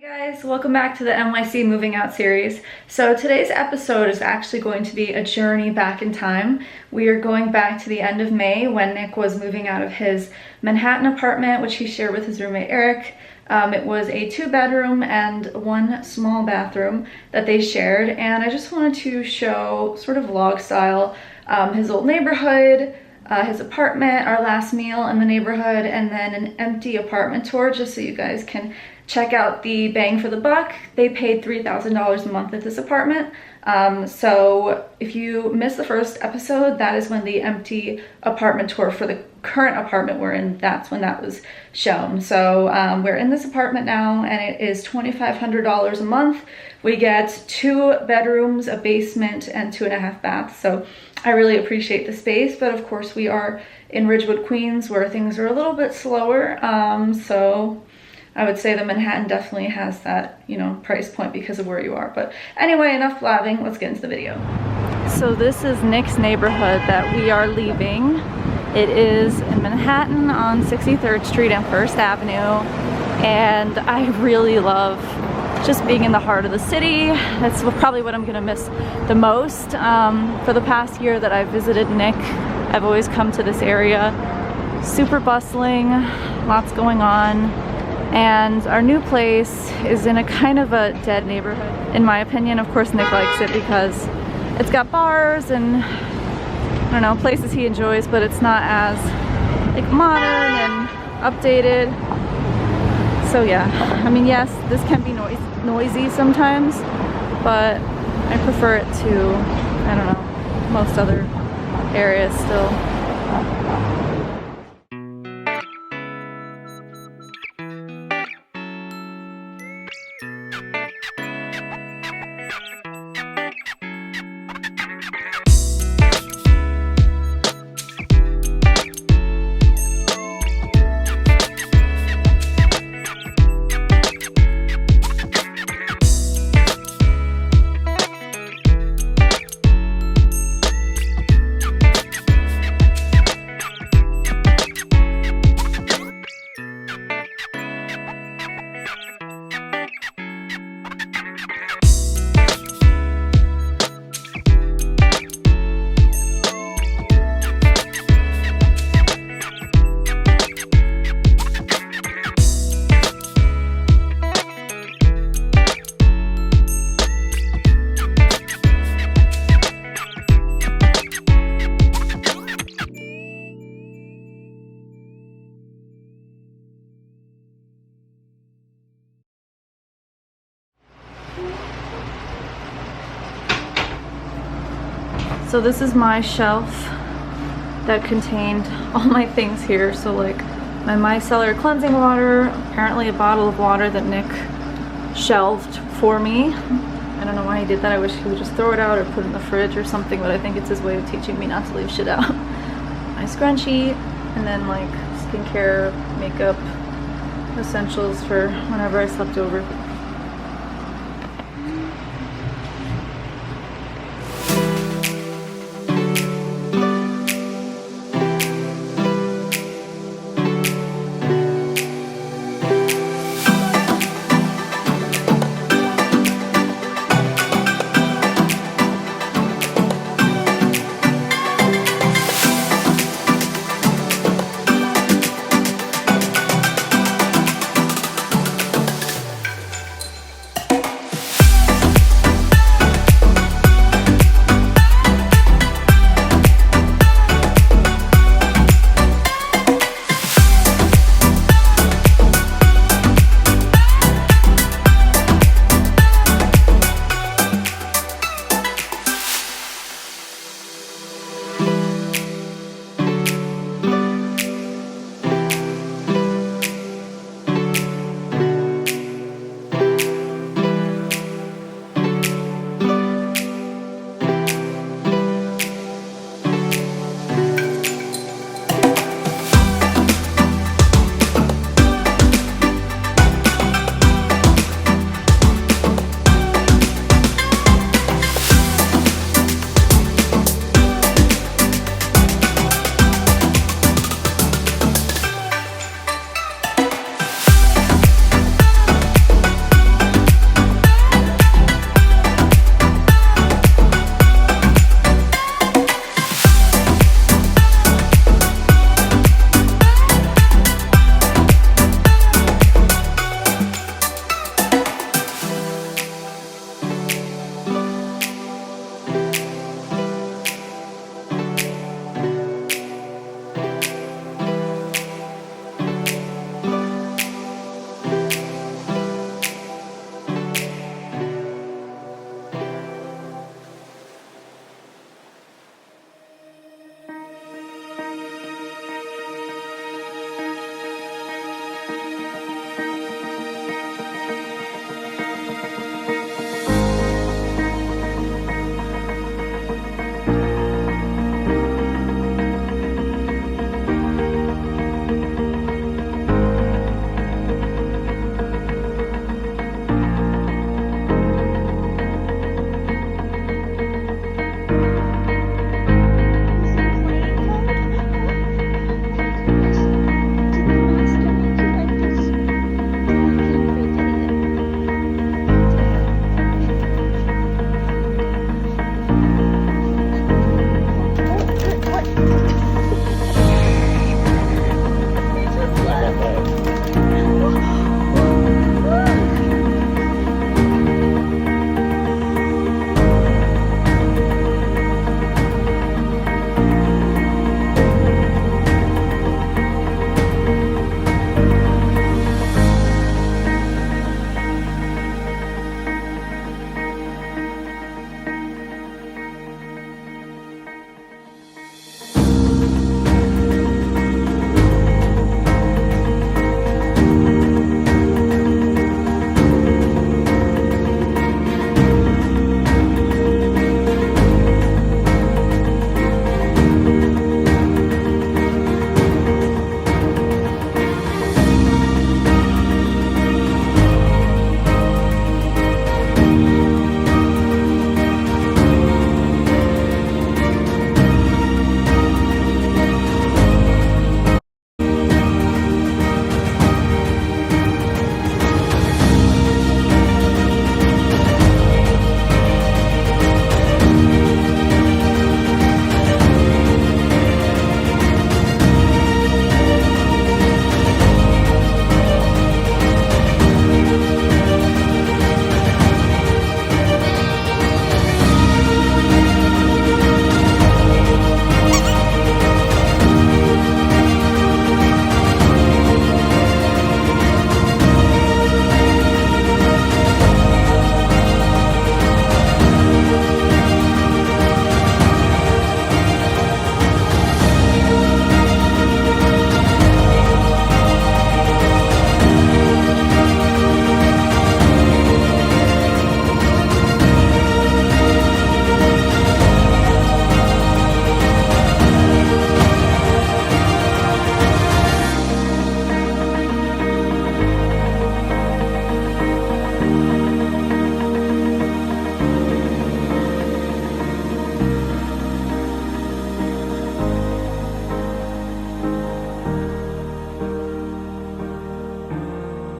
Hey guys, welcome back to the NYC Moving Out series. So today's episode is actually going to be a journey back in time. We are going back to the end of May when Nick was moving out of his Manhattan apartment, which he shared with his roommate Eric. It was a 2-bedroom and 1 small bathroom that they shared, and I just wanted to show, sort of vlog style, his old neighborhood, his apartment, our last meal in the neighborhood, and then an empty apartment tour just so you guys can check out the bang for the buck. They paid $3,000 a month at this apartment. So if you missed the first episode, that is when the empty apartment tour for the current apartment we're in, that's when that was shown. So we're in this apartment now and it is $2,500 a month. We get 2 bedrooms, a basement, and 2.5 baths. So I really appreciate the space, but of course we are in Ridgewood, Queens, where things are a little bit slower. So I would say the Manhattan definitely has that, you know, price point because of where you are. But anyway, enough blabbing, let's get into the video. So this is Nick's neighborhood that we are leaving. It is in Manhattan on 63rd Street and 1st Avenue. And I really love just being in the heart of the city. That's probably what I'm gonna miss the most. For the past year that I've visited Nick, I've always come to this area. Super bustling, lots going on. And our new place is in a kind of a dead neighborhood, in my opinion. Of course, Nick likes it because it's got bars and, I don't know, places he enjoys, but it's not as like modern and updated. So yeah, I mean, yes, this can be noisy sometimes, but I prefer it to, I don't know, most other areas still. So this is my shelf that contained all my things here. So like my micellar cleansing water, apparently a bottle of water that Nick shelved for me. I don't know why he did that. I wish he would just throw it out or put it in the fridge or something, but I think it's his way of teaching me not to leave shit out. My scrunchie, and then like skincare, makeup, essentials for whenever I slept over.